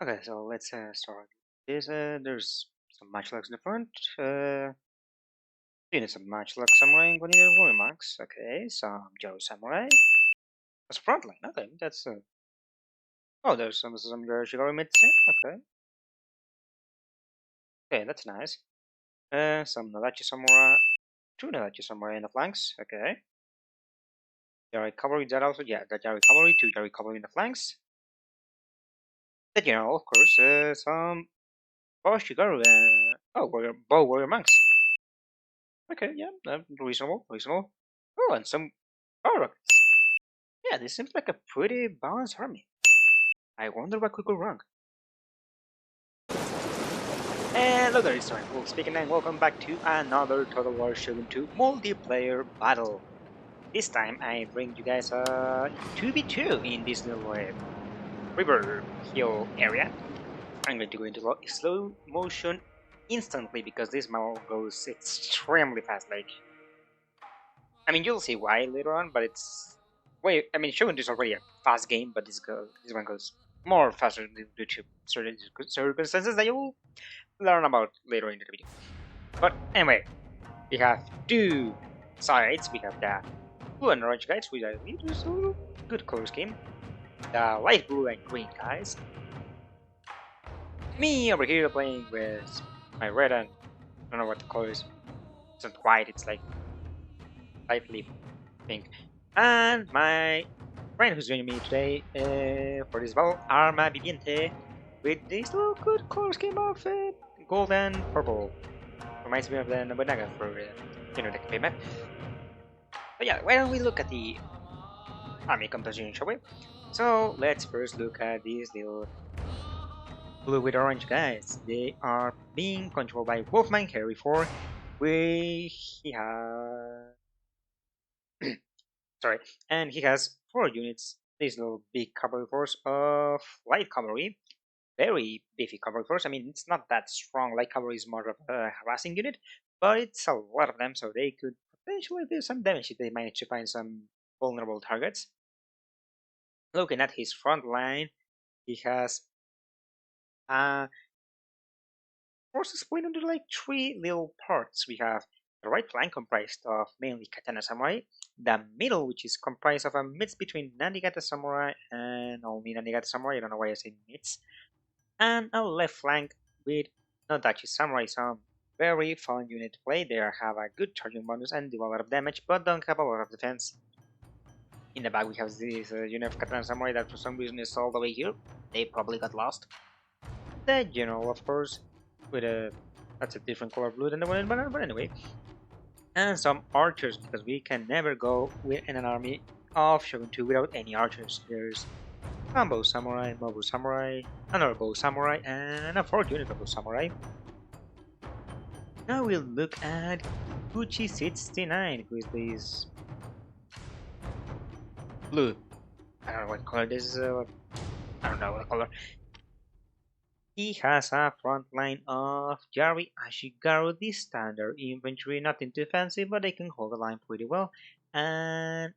Okay, so let's start. There's some matchlocks in the front. Units of matchlock samurai, one unit of warrior monks. Okay, some Joe samurai. That's front line. Okay, that's oh, there's some Shigori Mitsu. Okay, okay, that's nice. Some Nadachi samurai. Two Nadachi samurai in the flanks. Okay. Yari cavalry. That also, yeah, that Yari cavalry. Two Yari cavalry in the flanks. The general, of course. Some Bow Shigaru. Oh, warrior monks. Okay, yeah, reasonable, reasonable. Oh, and some power rockets. Yeah, this seems like a pretty balanced army. I wonder what could go wrong. Hello there, it's Ryan speaking, and welcome back to another Total War Shogun 2 multiplayer battle. This time I bring you guys a 2v2 in this little river hill area. I'm going to go into slow motion instantly because this model goes extremely fast. I mean, you'll see why later on, but it's wait. I mean, Shogun is already a fast game, but this one goes more faster due to certain circumstances that you'll learn about later in the video. But anyway, we have two sides. We have the blue and orange guys, which I believe is a good color scheme. The light blue and green guys. Me over here playing with my red and I don't know what the color is. It's not white. It's like lightly pink. And my friend who's joining me today for this battle, Arma Viviente, with this little good color scheme of gold and purple. Reminds me of the Nobunaga for the campaign map. But yeah, why don't we look at the army composition, shall we? So let's first look at these little blue with orange guys. They are being controlled by Wolfman Harry 4, where he has sorry, and he has 4 units. This little big cavalry force of light cavalry, very beefy cavalry force. I mean, it's not that strong. Light cavalry is more of a harassing unit, but it's a lot of them, so they could potentially do some damage if they manage to find some vulnerable targets. Looking at his front line, he has forces split into like 3 little parts. We have the right flank comprised of mainly Katana Samurai, the middle which is comprised of a mix between Nandigata Samurai and only Nandigata Samurai, I don't know why I say mix, and a left flank with Nodachi Samurai, some very fun unit to play. They have a good charging bonus and do a lot of damage, but don't have a lot of defense. In the back we have this unit of Katana Samurai that for some reason is all the way here. They probably got lost. The general, of course, with a that's a different color blue than the one in banana, but anyway. And some archers, because we can never go in an army of Shogun 2 without any archers. There's Mambo Samurai, Mobu Samurai, another Bow Samurai, and a 4th unit of Bow Samurai. Now we'll look at Gucci 69, who is this blue. I don't know what color this is. I don't know what color. He has a front line of Yari Ashigaru, the standard infantry, nothing too fancy, but they can hold the line pretty well. And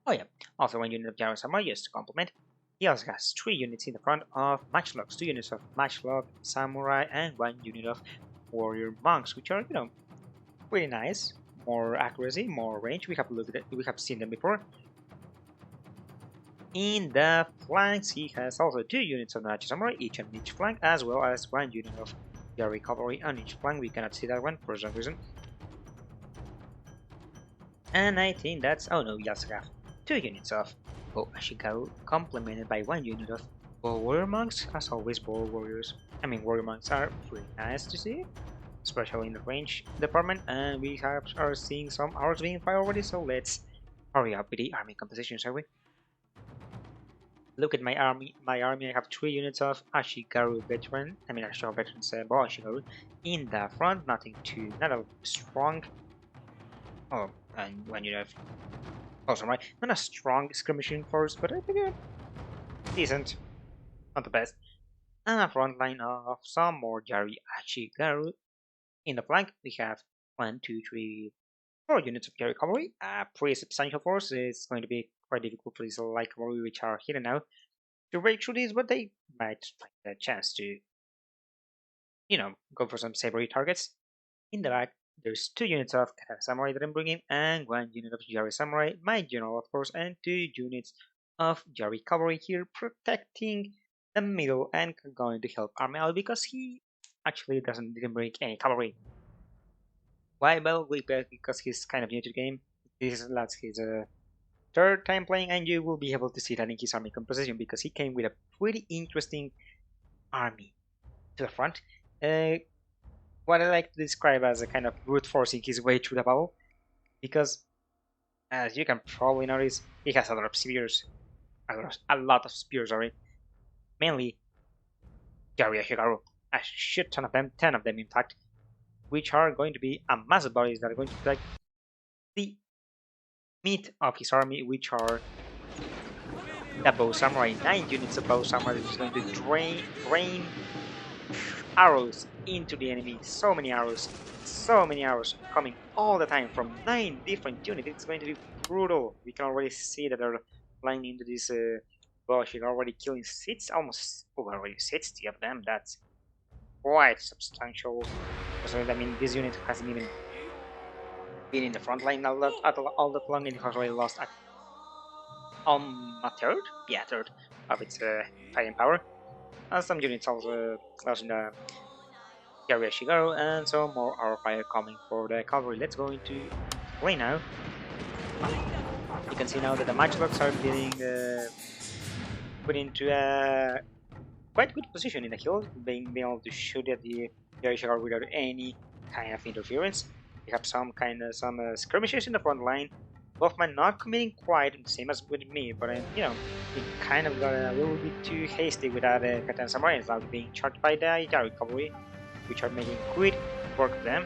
oh yeah, also 1 unit of Yari Samurai just to complement. He also has 3 units in the front of Matchlocks, 2 units of Matchlock Samurai, and 1 unit of Warrior Monks, which are pretty nice. More accuracy, more range. We have seen them before. In the flanks, he has also 2 units of Nachi Samurai, each on each flank, as well as 1 unit of Yari Cavalry on each flank. We cannot see that one for some reason. And I think that's... oh no, we also have 2 units of Bo Ashigaru, complemented by 1 unit of Bo Warrior Monks. As always, Bo Warriors, Warrior Monks are pretty nice to see, especially in the range department, and we are seeing some arrows being fired already, so let's hurry up with the army composition, shall we? Look at my army. I have 3 units of Ashigaru veteran. Ashigaru veterans, Bo Ashigaru in the front. Not a strong. Oh, and 1 unit of. Oh, sorry, not a strong skirmishing force, but I think decent, not the best. And a front line of some more Yari Ashigaru. In the flank, we have 1, 2, 3, 4 units of Yari cavalry. A pretty substantial force. It's going to be quite difficult for these light cavalry, which are hidden now, to break through this, but they might find a chance to, go for some savory targets. In the back, there's 2 units of Katana Samurai that I'm bringing, and 1 unit of Yari Samurai, my general of course, and 2 units of Yari Cavalry here protecting the middle and going to help Army out because he actually didn't bring any cavalry. Why? Well, because he's kind of new to the game. This is his third time playing, and you will be able to see that in his army composition because he came with a pretty interesting army to the front. What I like to describe as a kind of brute forcing his way through the battle, because as you can probably notice, he has a lot of spears, a lot of spears, sorry, mainly Yari Shigaru, a shit ton of them, 10 of them in fact, which are going to be a massive bodies that are going to protect the meat of his army, which are the bow samurai, 9 units of bow samurai, which is going to rain arrows into the enemy. So many arrows coming all the time from 9 different units. It's going to be brutal. We can already see that they're flying into this bush. They're already killing already 60 of them. That's quite substantial. So, I mean, this unit hasn't even been in the front line all that long, and it has already lost a third of its fighting power. Some units also lost in the Yari Shigaru, and some more arrow fire coming for the cavalry. Let's go into play now. You can see now that the matchlocks are getting put into a quite good position in the hill, being able to shoot at the Yari Shigaru without any kind of interference. We have some skirmishes in the front line. Wolfman not committing quite the same as with me, but he kind of got a little bit too hasty with that Katana Samurai. It's now being charged by the Yari Cavalry, which are making quick work of them.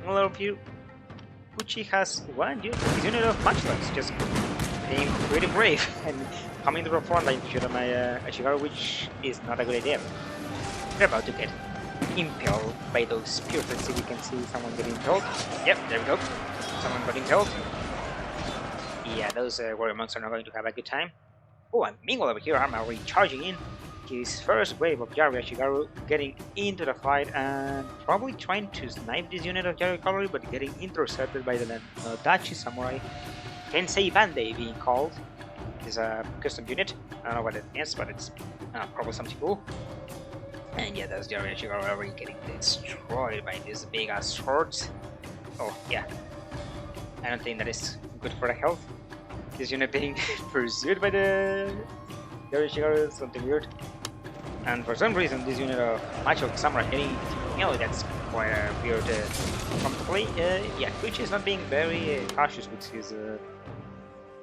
Another view, Uchi has his unit of matchlocks, just being pretty brave and coming to the front line to shoot at my Ashigaru, which is not a good idea. They're about to get impaled by those spears. Let's see if we can see someone getting impaled. Yep, there we go. Someone got impaled. Yeah, those warrior monks are not going to have a good time. Oh, and meanwhile over here, I'm already charging in. His first wave of Yari Ashigaru getting into the fight and probably trying to snipe this unit of Yari Cavalry, but getting intercepted by the Dachi Samurai. Tensei Bandai being called. It's a custom unit. I don't know what it is, but it's probably something cool. And yeah, that's Yari Ashigaru already getting destroyed by these big ass swords. Oh yeah, I don't think that is good for the health. This unit being pursued by the Yari Ashigaru is something weird. And for some reason, this unit of Macho Samurai getting that's quite a weird play. Yeah, Kuchi is not being very cautious with his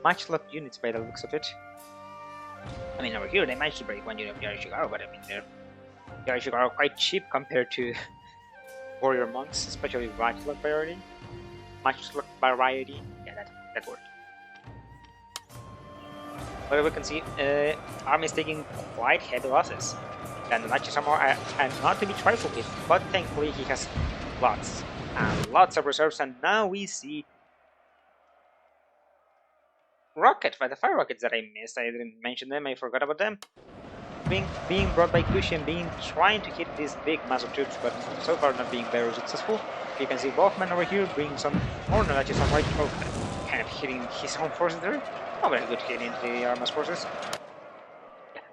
matchlock units by the looks of it. I mean, over here they managed to break 1 unit of Yari Ashigaru, but I mean, Yari Ashigaru are quite cheap compared to warrior monks, especially matchlock variety. Yeah, that worked. But we can see, army is taking quite heavy losses. And the Nachi Samurai are not to be trifled with, but thankfully he has lots and lots of reserves, and now we see the fire rockets that I missed. I didn't mention them, I forgot about them. Being brought by Kushin, trying to hit these big massive troops, but so far not being very successful. You can see Wolfman over here bringing some more Nachi Samurai, kind of hitting his own forces there. Not very good hit into the Arma's forces.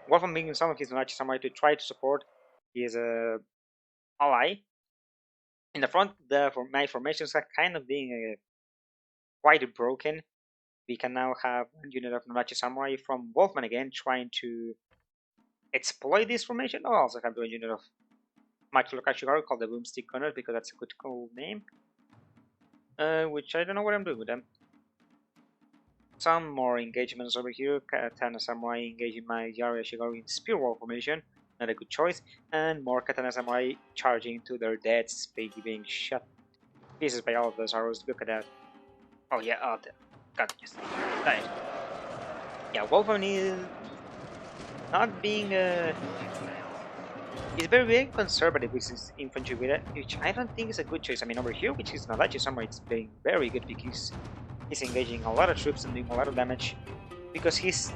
Wolfman bringing some of his Nachi Samurai to try to support his ally. In the front, my formations are kind of being quite broken. We can now have 1 unit of Nachi Samurai from Wolfman again, trying to exploit this formation. I'll also have 1 unit of Macho Ashigaru called the Boomstick Gunner, because that's a good cool name. Which I don't know what I'm doing with them. Some more engagements over here. Katana Samurai engaging my Yari Ashigaru in Spear Wall formation. Not a good choice. And more Katana Samurai charging to their deaths, being shot pieces by all of those arrows. Look at that. Oh yeah, God, yes. Died. Yeah, Wolfman is not being he's very conservative with his infantry with it, which I don't think is a good choice. I mean, over here, which is Nadachi Samurai, it's being very good because he's engaging a lot of troops and doing a lot of damage, because he's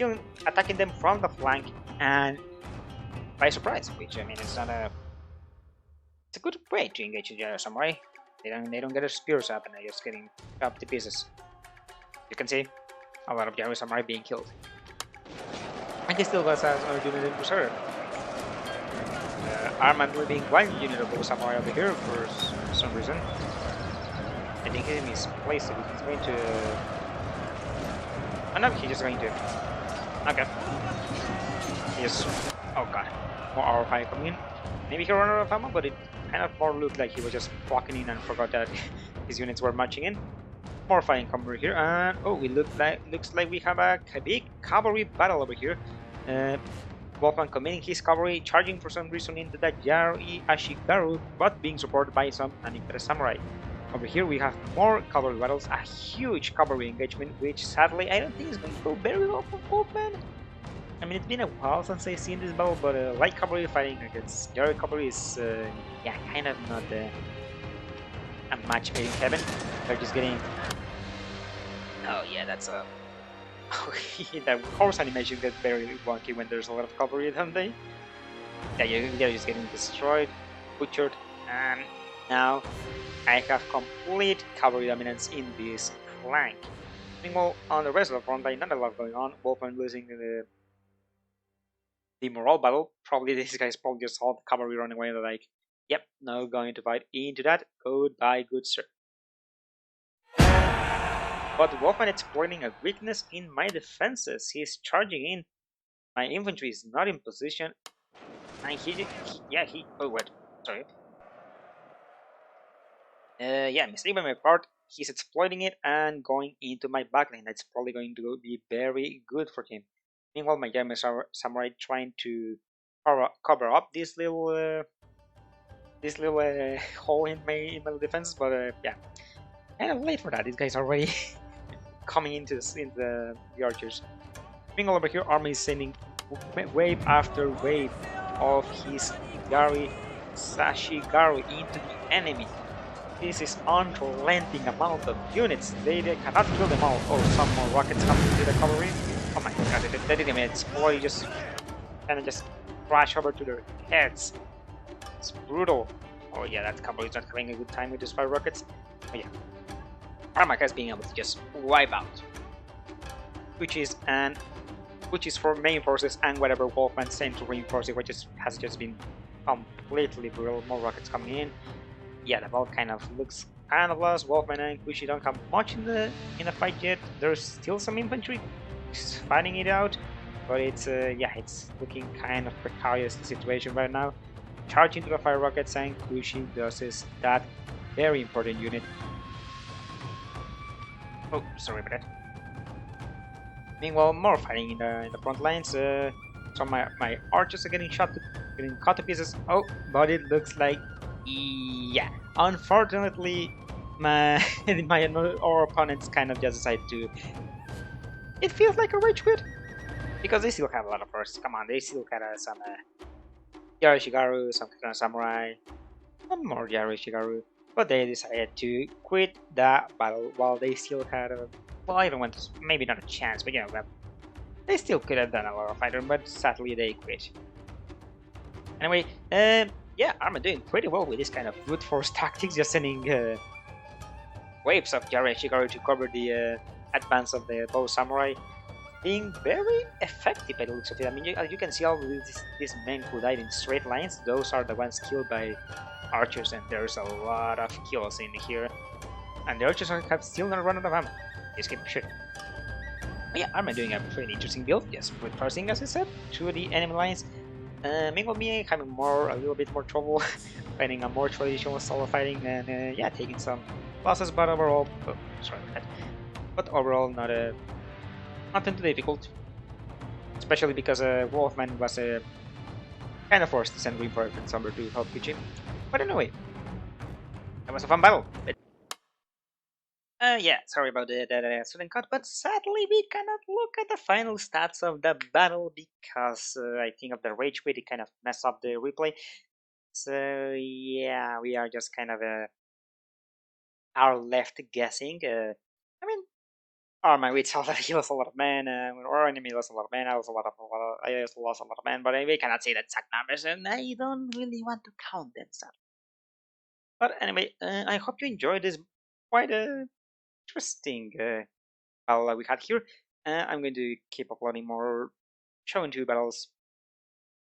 attacking them from the flank and by surprise, which I mean it's not a it's a good way to engage the Gyro Samurai. They don't get their spears up and they're just getting chopped to pieces. You can see a lot of Gyro Samurai being killed. And he still has our unit in reserve. Arman leaving one unit of those Samurai over here for some reason. I think he misplaced it. He's going to. Oh no, he's just going to. Okay. Yes. Oh god. More our fire coming in. Maybe he ran out of ammo, but it kind of more looked like he was just walking in and forgot that his units were marching in. More fighting coming over here, and oh, looks like we have a big cavalry battle over here. Wolfman committing his cavalry, charging for some reason into the Yari Ashigaru, but being supported by some Anipere samurai. Over here we have more cavalry battles, a huge cavalry engagement, which sadly I don't think is going to go very well for Wolfman. I mean, it's been a while since I've seen this battle, but light cavalry fighting against Yari cavalry is, yeah, kind of not a match made in heaven. They're just getting. Oh yeah, that's a. That horse animation gets very wonky when there's a lot of cavalry, don't they? Yeah, they're just getting destroyed, butchered, and now I have complete cavalry dominance in this flank. Meanwhile, on the rest of the front line, not a lot going on. Wolfman losing the morale battle. Probably these guys probably just saw the cavalry running away and they're like, yep, no going to fight into that. Goodbye, good sir. But Wolfman exploiting a weakness in my defenses. He's charging in. My infantry is not in position. And oh wait, sorry. Yeah, mistake by my part. He's exploiting it and going into my backline. That's probably going to be very good for him. Meanwhile, my Yami Samurai trying to cover up this little hole in my defenses, but yeah, kind of late for that. These guys are already coming into the archers. Meanwhile, over here, army is sending wave after wave of his Yari Sashigaru into the enemy. This is unrelenting amount of units. They cannot kill them all. Oh, some more rockets coming into the cavalry. Oh my god, they didn't even explode. Just kind of just crash over to their heads. It's brutal. Oh yeah, that cavalry is not having a good time with these fire rockets. Oh yeah, Armaka is being able to just wipe out, which is for main forces and whatever Wolfman sent to reinforce it, which has just been completely brutal. More rockets coming in. Yeah, the battle kind of looks kind of lost. Wolfman and Kushi don't have much in the fight yet. There's still some infantry fighting it out, but it's it's looking kind of precarious the situation right now. Charge into the fire rockets and Kushi versus that very important unit. Oh, sorry about that. Meanwhile, more fighting in the front lines. So my archers are getting cut to pieces. Oh, but it looks like. Yeah, unfortunately, our opponents kind of just decide to. It feels like a rage quit because they still have a lot of forces. Come on, they still got some Yaroshigaru, some Katana Samurai, some more Yaroshigaru, but they decided to quit the battle while they still had a. Well, I don't want to. Maybe not a chance, but they still could have done a lot of fighting, but sadly they quit. Anyway, yeah, Arma doing pretty well with this kind of brute force tactics, just sending waves of Yaroshigaru to cover the advance of the bow samurai, being very effective by the looks of it. I mean, as you can see all these men who died in straight lines, those are the ones killed by archers, and there's a lot of kills in here. And the archers have still not run out of ammo. Just keep shooting. But yeah, Arma doing a pretty interesting build, just brute forcing, as I said, through the enemy lines. Meanwhile, me having a little bit more trouble fighting a more traditional style of fighting, and yeah, taking some losses, but overall, but overall, nothing too difficult. Especially because Wolfman was kind of forced to send reinforcements over to help Kuchi. But anyway, that was a fun battle. Yeah, sorry about the sudden cut, but sadly we cannot look at the final stats of the battle because I think of the rage quit, it kind of messed up the replay. So yeah, we are just kind of are left guessing. I mean, Or my wits already he lost a lot of mana, or enemy lost a lot of mana, I also lost a lot of mana, but we cannot say that exact numbers, and I don't really want to count that stuff. But anyway, I hope you enjoyed this quite interesting battle we had here. I'm going to keep uploading more Shogun 2 battles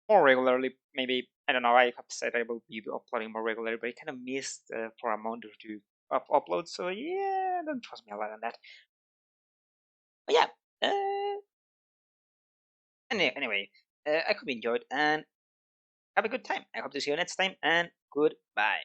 more regularly. Maybe, I don't know, I have said I will be uploading more regularly, but I kind of missed for a month or two of uploads, so yeah, don't trust me a lot on that. But yeah, anyway, I hope you enjoyed and have a good time. I hope to see you next time, and goodbye.